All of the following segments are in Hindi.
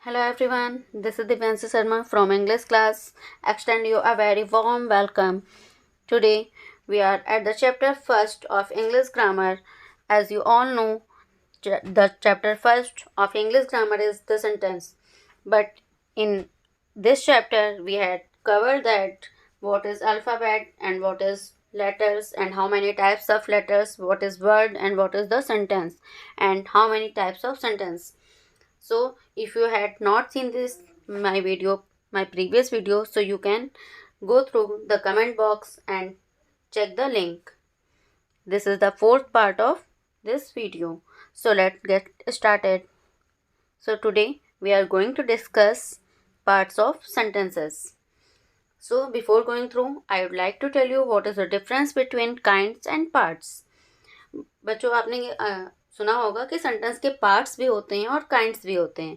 Hello everyone, this is Divyanshi Sharma from English class. Extend you a very warm welcome. Today we are at the chapter first of English grammar. As you all know, the chapter first of English grammar is the sentence. But in this chapter we had covered that what is alphabet and what is letters and how many types of letters, what is word and what is the sentence and how many types of sentence. So if you had not seen this my previous video, so you can go through the comment box and check the link. This is the fourth part of this video. So let's get started. So today we are going to discuss parts of sentences. So before going through, I would like to tell you what is the difference between kinds and parts. बच्चों आपने सुना होगा कि सेंटेंस के पार्ट्स भी होते हैं और काइंड्स भी होते हैं,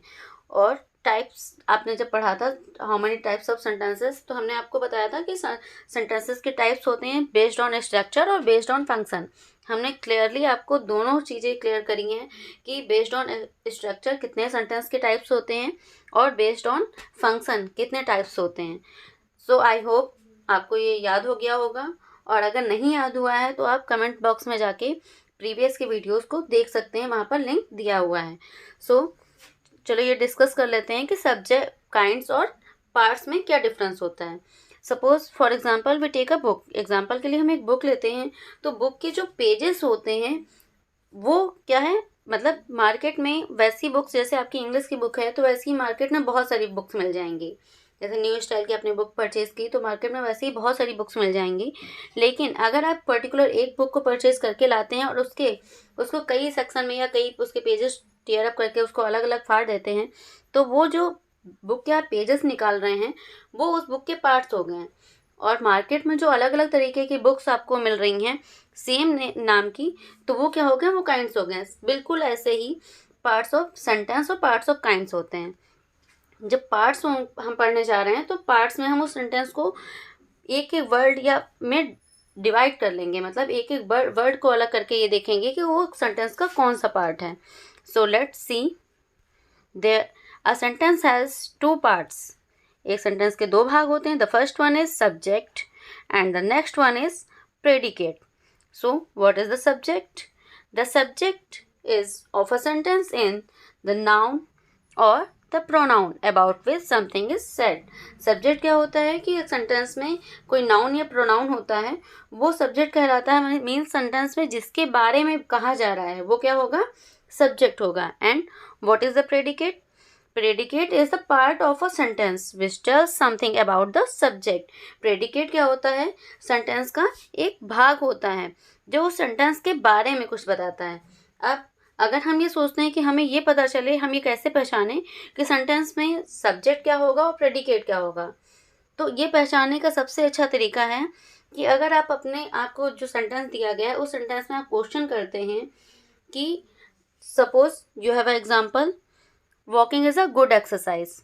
और टाइप्स आपने जब पढ़ा था how many types of sentences, तो हमने आपको बताया था कि सेंटेंसेस के टाइप्स होते हैं बेस्ड ऑन स्ट्रक्चर और बेस्ड ऑन फंक्शन. हमने क्लियरली आपको दोनों चीज़ें क्लियर करी हैं कि बेस्ड ऑन स्ट्रक्चर कितने सेंटेंस के टाइप्स होते हैं और बेस्ड ऑन फंक्शन कितने टाइप्स होते हैं. सो आई होप आपको ये याद हो गया होगा, और अगर नहीं याद हुआ है तो आप कमेंट बॉक्स में जाके प्रीवियस के वीडियोस को देख सकते हैं, वहाँ पर लिंक दिया हुआ है. सो चलो ये डिस्कस कर लेते हैं कि सब्जेक्ट, काइंड्स और पार्ट्स में क्या डिफरेंस होता है. Suppose for example we take a book. Example के लिए हम एक बुक लेते हैं, तो बुक के जो पेजेस होते हैं वो क्या है, मतलब मार्केट में वैसी बुक्स, जैसे आपकी इंग्लिश की बुक है तो वैसी मार्केट में बहुत सारी बुक्स मिल जाएंगी. जैसे न्यू स्टाइल की आपने बुक परचेज़ की तो मार्केट में वैसे ही बहुत सारी बुक्स मिल जाएंगी. लेकिन अगर आप पर्टिकुलर एक बुक को परचेज़ करके लाते हैं और उसको कई सेक्शन में या कई उसके पेजेस टीयर अप करके उसको अलग अलग फाड़ देते हैं, तो वो जो बुक के आप पेजेस निकाल रहे हैं वो उस बुक के पार्ट्स हो गए हैं. और मार्केट में जो अलग अलग तरीके की बुक्स आपको मिल रही हैं सेम नाम की, तो वो क्या हो गए, वो काइंड्स हो गए. बिल्कुल ऐसे ही पार्ट्स ऑफ सेंटेंस और पार्ट्स ऑफ काइंड्स होते हैं. जब पार्ट्स हम पढ़ने जा रहे हैं तो पार्ट्स में हम उस सेंटेंस को एक एक वर्ड या में डिवाइड कर लेंगे, मतलब एक एक वर्ड को अलग करके ये देखेंगे कि वो सेंटेंस का कौन सा पार्ट है. So let's see. There a sentence has two parts. एक सेंटेंस के दो भाग होते हैं. The first one is subject and the next one is predicate. So what is the subject? The subject is of a sentence in the noun और the pronoun about which something is said. Subject क्या होता है कि एक सेंटेंस में कोई नाउन या प्रोनाउन होता है, वो सब्जेक्ट कहलाता है. मीन्स सेंटेंस में जिसके बारे में कहा जा रहा है वो क्या होगा, सब्जेक्ट होगा. And what is the predicate? Predicate is the part of a sentence which tells something about the subject. Predicate क्या होता है, सेंटेंस का एक भाग होता है जो उस सेंटेंस के बारे में कुछ बताता है. अब अगर हम ये सोचते हैं कि हमें ये पता चले, हम ये कैसे पहचानें कि सेंटेंस में सब्जेक्ट क्या होगा और प्रेडिकेट क्या होगा, तो ये पहचानने का सबसे अच्छा तरीका है कि अगर आप अपने आपको जो सेंटेंस दिया गया है उस सेंटेंस में आप क्वेश्चन करते हैं कि suppose you have a example, walking is a good exercise.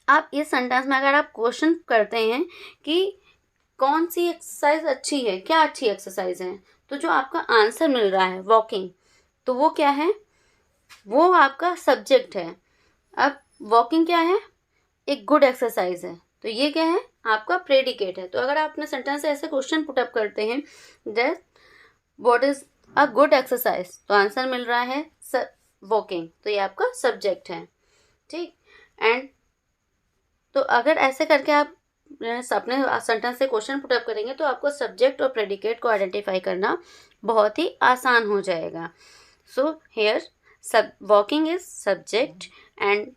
आप इस सेंटेंस में अगर आप क्वेश्चन करते हैं कि कौन सी एक्सरसाइज अच्छी है, क्या अच्छी एक्सरसाइज है, तो जो आपका आंसर मिल रहा है वॉकिंग, तो वो क्या है, वो आपका सब्जेक्ट है. अब वॉकिंग क्या है, एक गुड एक्सरसाइज है, तो ये क्या है, आपका प्रेडिकेट है. तो अगर आप अपने सेंटेंस से ऐसे क्वेश्चन पुट अप करते हैं that what is a good exercise, तो आंसर मिल रहा है वॉकिंग, तो ये आपका सब्जेक्ट है. ठीक. एंड तो अगर ऐसे करके आप अपने सेंटेंस से क्वेश्चन पुट अप करेंगे तो आपको सब्जेक्ट और प्रेडिकेट को आइडेंटिफाई करना बहुत ही आसान हो जाएगा. So here walking is subject and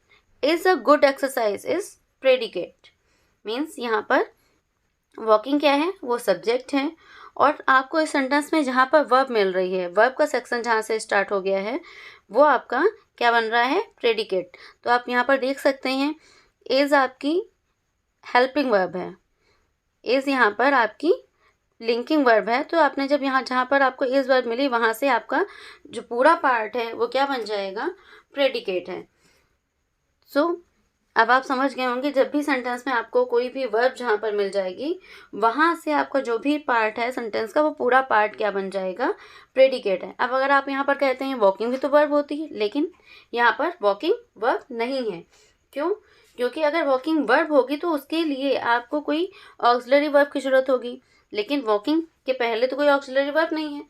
is a good exercise is predicate. Means यहाँ पर walking क्या है, वो subject है, और आपको इस सेंटेंस में जहाँ पर verb मिल रही है, verb का सेक्शन जहाँ से स्टार्ट हो गया है वो आपका क्या बन रहा है, predicate. तो आप यहाँ पर देख सकते हैं is आपकी helping verb है, is यहाँ पर आपकी लिंकिंग वर्ब है. तो आपने जब यहाँ जहाँ पर आपको इस वर्ब मिली वहाँ से आपका जो पूरा पार्ट है वो क्या बन जाएगा, प्रेडिकेट है. सो अब आप समझ गए होंगे, जब भी सेंटेंस में आपको कोई भी वर्ब जहाँ पर मिल जाएगी, वहाँ से आपका जो भी पार्ट है सेंटेंस का, वो पूरा पार्ट क्या बन जाएगा, प्रेडिकेट है। अब अगर आप यहाँ पर कहते हैं वॉकिंग भी तो वर्ब होती है, लेकिन यहाँ पर वॉकिंग वर्ब नहीं है। क्यों? क्योंकि अगर वॉकिंग वर्ब होगी तो उसके लिए आपको कोई ऑक्सिलरी वर्ब की जरूरत होगी, लेकिन वॉकिंग के पहले तो कोई ऑक्सिलरी वर्ब नहीं है,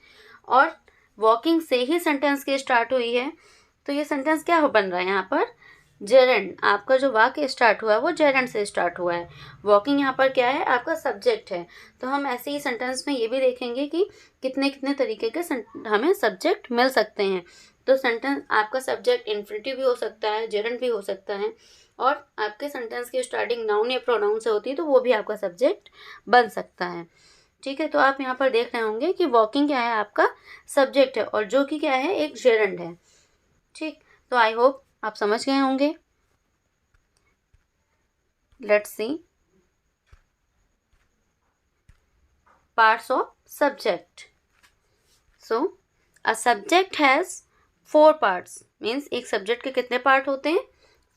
और वॉकिंग से ही सेंटेंस की स्टार्ट हुई है। तो ये सेंटेंस क्या बन रहा है यहाँ पर, जेरेंड। आपका जो वाक्य स्टार्ट हुआ है वो जेरेंड से स्टार्ट हुआ है। वॉकिंग यहाँ पर क्या है, आपका सब्जेक्ट है। तो हम ऐसे ही सेंटेंस में ये भी देखेंगे कि कितने कितने तरीके के हमें सब्जेक्ट मिल सकते हैं। तो सेंटेंस आपका सब्जेक्ट इन्फिनिटिव भी हो सकता है, जेरेंड भी हो सकता है, और आपके सेंटेंस की स्टार्टिंग नाउन या प्रोनाउन से होती है तो वो भी आपका सब्जेक्ट बन सकता है। ठीक है, तो आप यहाँ पर देख रहे होंगे कि वॉकिंग क्या है, आपका सब्जेक्ट है, और जो कि क्या है, एक जेरेंड है। ठीक, तो आई होप आप समझ गए होंगे। Let's see parts of subject. So a subject has 4 parts, means एक सब्जेक्ट के कितने पार्ट होते हैं,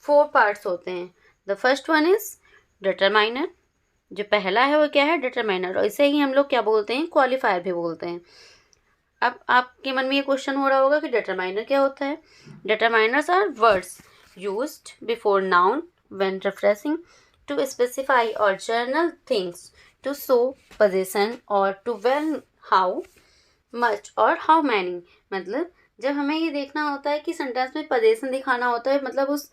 4 पार्ट्स होते हैं। The first one is determiner. जो पहला है वो क्या है, डिटरमाइनर, और इसे ही हम लोग क्या बोलते हैं, क्वालिफायर भी बोलते हैं। अब आपके मन में ये क्वेश्चन हो रहा होगा कि डिटरमाइनर क्या होता है। Determiners are words used before noun when referring to specify or general things, to show possession or to well how much or how many। मतलब जब हमें ये देखना होता है कि सेंटेंस में पोजेशन दिखाना होता है, मतलब उस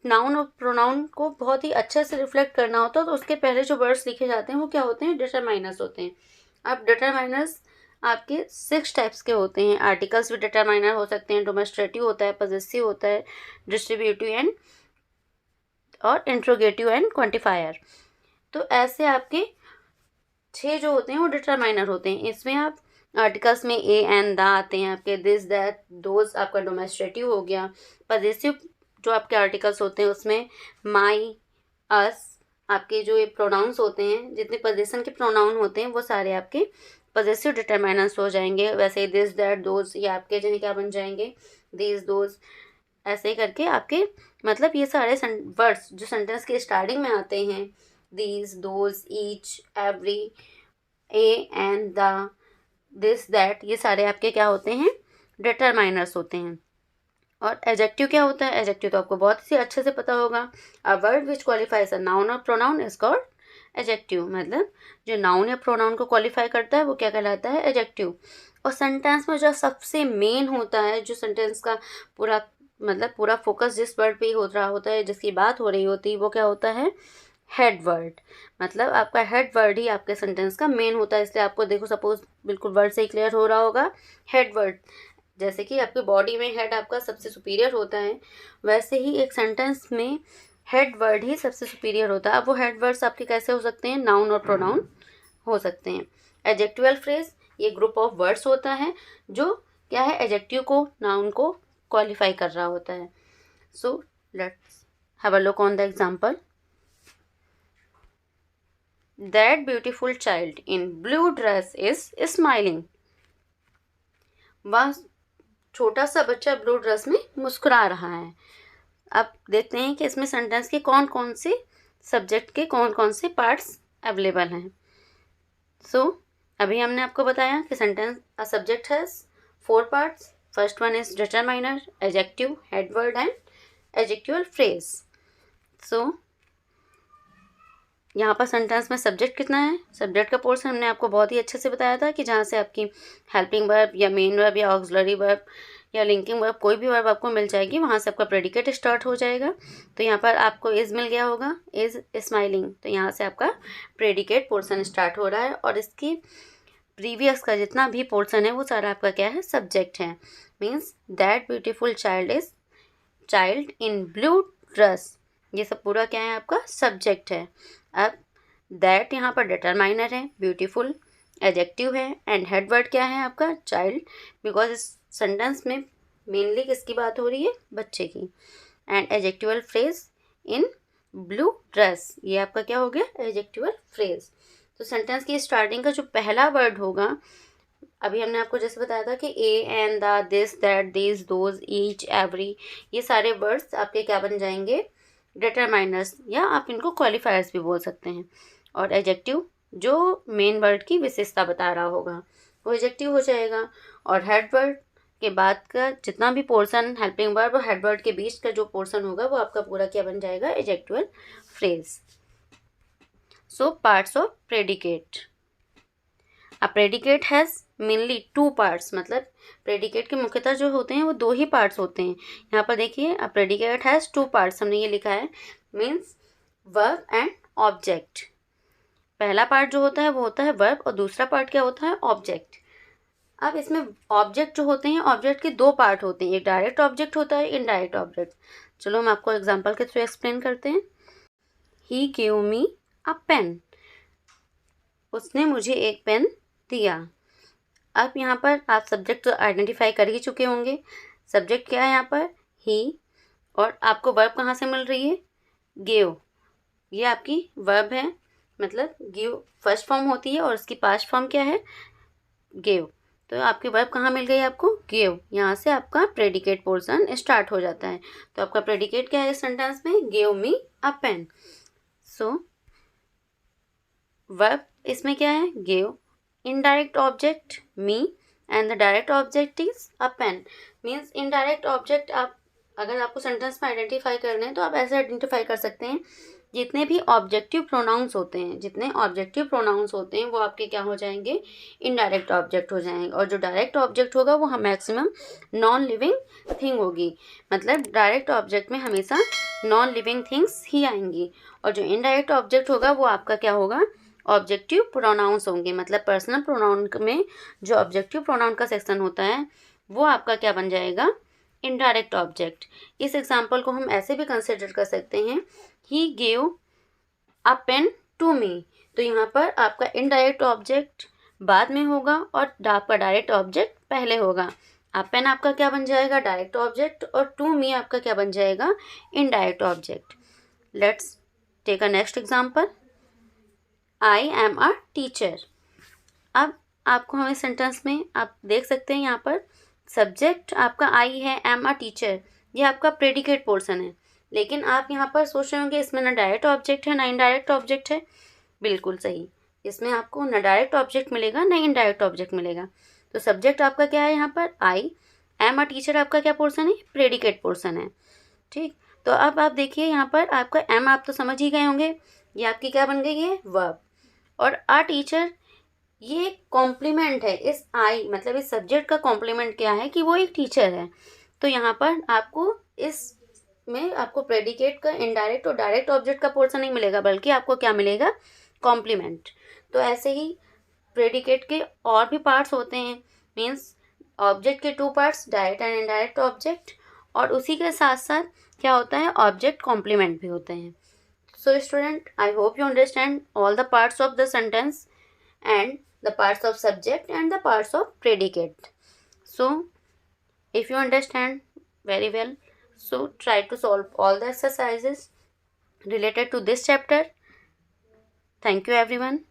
नाउन और प्रोनाउन को बहुत ही अच्छे से रिफ्लेक्ट करना होता है, तो उसके पहले जो वर्ड्स लिखे जाते हैं वो क्या होते हैं, डिटरमाइनर्स होते हैं। अब डिटरमाइनर्स आपके 6 टाइप्स के होते हैं। आर्टिकल्स भी डिटरमाइनर हो सकते हैं, डोमेस्ट्रेटिव होता है, पॉजेसिव होता है, डिस्ट्रीब्यूटिव एंड और इंट्रोगेटिव एंड क्वांटिफायर। तो ऐसे आपके 6 जो होते हैं वो डिटरमाइनर होते हैं। इसमें आप आर्टिकल्स में ए एंड द आते हैं आपके, दिस दैट दोज आपका डोमेस्ट्रेटिव हो गया। पॉजेसिव जो आपके आर्टिकल्स होते हैं उसमें माई, अस, आपके जो ये प्रोनाउंस होते हैं, जितने पोजेशन के प्रोनाउन होते हैं वो सारे आपके पॉजेसिव डिटरमाइनर्स हो जाएंगे। वैसे ही दिस दैट दोज, ये आपके जो क्या बन जाएंगे, दिस दोज, ऐसे ही करके आपके, मतलब ये सारे वर्ड्स जो सेंटेंस के स्टार्टिंग में आते हैं, this, those, each, every, A and the, this that, ये सारे आपके क्या होते हैं, डिटरमाइनर्स होते हैं। और एडजेक्टिव क्या होता है, एडजेक्टिव तो आपको बहुत ही अच्छे से पता होगा। A word which qualifies a noun और प्रोनाउन इज कॉल्ड एडजेक्टिव। मतलब जो नाउन या प्रोनाउन को क्वालिफाई करता है वो क्या कहलाता है, एडजेक्टिव। और सेंटेंस में जो सबसे मेन होता है, जो सेंटेंस का पूरा मतलब पूरा फोकस जिस वर्ड पे ही हो रहा होता है, जिसकी बात हो रही होती है, वो क्या होता है, हेड वर्ड। मतलब आपका हेड वर्ड ही आपके सेंटेंस का मेन होता है। इसलिए आपको देखो, सपोज बिल्कुल वर्ड से ही क्लियर हो रहा होगा, हेड वर्ड। जैसे कि आपकी बॉडी में हेड आपका सबसे सुपीरियर होता है, वैसे ही एक सेंटेंस में हेड वर्ड ही सबसे सुपीरियर होता है। अब वो हेड वर्ड्स आपके कैसे हो सकते हैं, नाउन और प्रोनाउन हो सकते हैं। एडजेक्टिवल फ्रेज, ये ग्रुप ऑफ वर्ड्स होता है जो क्या है, एडजेक्टिव को, नाउन को क्वालिफाई कर रहा होता है। So let's have a look on the example. That beautiful child in blue dress is smiling. वह छोटा सा बच्चा ब्लू ड्रेस में मुस्कुरा रहा है। अब देखते हैं कि इसमें सेंटेंस के कौन कौन से सब्जेक्ट के कौन कौन से पार्ट्स अवेलेबल हैं। सो अभी हमने आपको बताया कि sentence a subject has 4 parts. First one is determiner, adjective, head word and adjectival phrase. So यहाँ पर सेंटेंस में सब्जेक्ट कितना है, सब्जेक्ट का पोर्शन हमने आपको बहुत ही अच्छे से बताया था कि जहाँ से आपकी हेल्पिंग वर्ब या मेन वर्ब या ऑक्सिलरी वर्ब या लिंकिंग वर्ब, कोई भी वर्ब आपको मिल जाएगी, वहाँ से आपका प्रेडिकेट स्टार्ट हो जाएगा। तो यहाँ पर आपको इज़ मिल गया होगा, इज़ स्माइलिंग, तो यहाँ से आपका प्रेडिकेट पोर्शन स्टार्ट हो रहा है, और इसकी प्रीवियस का जितना भी पोर्शन है वो सारा आपका क्या है, सब्जेक्ट है। Means that beautiful child is child in blue dress, ये सब पूरा क्या है, आपका सब्जेक्ट है। अब दैट यहाँ पर डिटरमाइनर है, ब्यूटीफुल एडजेक्टिव है, एंड हेड वर्ड क्या है आपका, चाइल्ड, बिकॉज इस सेंटेंस में मेनली किसकी बात हो रही है, बच्चे की। And adjectival phrase in blue dress, ये आपका क्या हो गया, एडजेक्टिवल फ्रेज। तो सेंटेंस की स्टार्टिंग का जो पहला वर्ड होगा, अभी हमने आपको जैसे बताया था कि A and the, this that, this those, each, every, ये सारे वर्ड्स आपके क्या बन जाएंगे, डिटरमाइनर्स या आप इनको क्वालिफायर्स भी बोल सकते हैं। और एडजेक्टिव जो मेन वर्ड की विशेषता बता रहा होगा वो एडजेक्टिव हो जाएगा। और हेड वर्ड के बाद का जितना भी पोर्शन हेल्पिंग वर्ब और हेड वर्ड के बीच का जो पोर्शन होगा वो आपका पूरा क्या बन जाएगा, adjectival phrase. So parts of predicate. A predicate has mainly 2 parts, मतलब प्रेडिकेट के मुख्यतः जो होते हैं वो 2 ही पार्ट्स होते हैं। यहाँ पर देखिए अ प्रेडिकेट हैज़ 2 पार्ट्स, हमने ये लिखा है, मीन्स वर्ब एंड ऑब्जेक्ट। पहला पार्ट जो होता है वो होता है वर्ब और दूसरा पार्ट क्या होता है, ऑब्जेक्ट। अब इसमें ऑब्जेक्ट जो होते हैं, ऑब्जेक्ट के 2 पार्ट होते हैं, एक डायरेक्ट ऑब्जेक्ट होता है, इनडायरेक्ट ऑब्जेक्ट। चलो हम आपको एग्जाम्पल के थ्रू एक्सप्लेन करते हैं। ही गिव मी अ पेन, उसने मुझे एक पेन दिया। अब यहाँ पर आप सब्जेक्ट तो आइडेंटिफाई कर ही चुके होंगे। सब्जेक्ट क्या है यहाँ पर, ही, और आपको वर्ब कहाँ से मिल रही है, गिव। ये आपकी वर्ब है, मतलब गिव फर्स्ट फॉर्म होती है और उसकी पास्ट फॉर्म क्या है, गिव। तो आपकी वर्ब कहाँ मिल गई आपको, गिव। यहाँ से आपका प्रेडिकेट पोर्शन स्टार्ट हो जाता है। तो आपका प्रेडिकेट क्या है इस सेंटेंस में, give me a pen. So verb इसमें क्या है, give, indirect object me, and the direct object is a pen. Means indirect object आप अगर आपको सेंटेंस में आइडेंटिफाई करने हैं तो आप ऐसे आइडेंटिफाई कर सकते हैं, जितने भी ऑब्जेक्टिव प्रोनाउंस होते हैं, जितने ऑब्जेक्टिव प्रोनाउंस होते हैं वो आपके क्या हो जाएंगे, इनडायरेक्ट ऑब्जेक्ट हो जाएंगे। और जो डायरेक्ट ऑब्जेक्ट होगा वो हम मैक्सिमम नॉन लिविंग थिंग होगी, मतलब डायरेक्ट ऑब्जेक्ट में हमेशा नॉन लिविंग थिंग्स ही आएंगी। और जो इनडायरेक्ट ऑब्जेक्ट होगा वो आपका क्या होगा, ऑब्जेक्टिव प्रोनाउंस होंगे। मतलब पर्सनल प्रोनाउन में जो ऑब्जेक्टिव प्रोनाउन का सेक्शन होता है वो आपका क्या बन जाएगा, इनडायरेक्ट ऑब्जेक्ट। इस एग्जाम्पल को हम ऐसे भी कंसिडर कर सकते हैं, he gave a pen to me. तो यहाँ पर आपका इनडायरेक्ट ऑब्जेक्ट बाद में होगा और आपका डायरेक्ट ऑब्जेक्ट पहले होगा। अ पेन आपका क्या बन जाएगा, डायरेक्ट ऑब्जेक्ट, और टू मी आपका क्या बन जाएगा, indirect object. Let's take a next example, I am a teacher. अब आपको हमें सेंटेंस में आप देख सकते हैं यहाँ पर सब्जेक्ट आपका आई है, एम अ टीचर, ये आपका प्रेडिकेट पोर्शन है। लेकिन आप यहाँ पर सोच रहे होंगे इसमें ना डायरेक्ट ऑब्जेक्ट है ना इनडायरेक्ट ऑब्जेक्ट है। बिल्कुल सही, इसमें आपको ना डायरेक्ट ऑब्जेक्ट मिलेगा ना इनडायरेक्ट ऑब्जेक्ट मिलेगा। तो सब्जेक्ट आपका क्या है यहाँ पर, आई, एम अ टीचर आपका क्या पोर्शन है, प्रेडिकेट पोर्शन है। ठीक, तो अब आप देखिए यहाँ पर आपका एम आप तो समझ ही गए होंगे, ये आपकी क्या बन गई है, वर्ब। और अ टीचर ये कॉम्प्लीमेंट है, इस आई मतलब इस सब्जेक्ट का कॉम्प्लीमेंट क्या है कि वो एक टीचर है। तो यहाँ पर आपको इसमें आपको प्रेडिकेट का इनडायरेक्ट और डायरेक्ट ऑब्जेक्ट का पोर्शन नहीं मिलेगा, बल्कि आपको क्या मिलेगा, कॉम्प्लीमेंट। तो ऐसे ही प्रेडिकेट के और भी पार्ट्स होते हैं, मीन्स ऑब्जेक्ट के 2 parts, direct and indirect object, और उसी के साथ साथ क्या होता है, ऑब्जेक्ट कॉम्प्लीमेंट भी होते हैं। So student, I hope you understand all the parts of the sentence and the parts of subject and the parts of predicate. So if you understand very well, so try to solve all the exercises related to this chapter. Thank you everyone.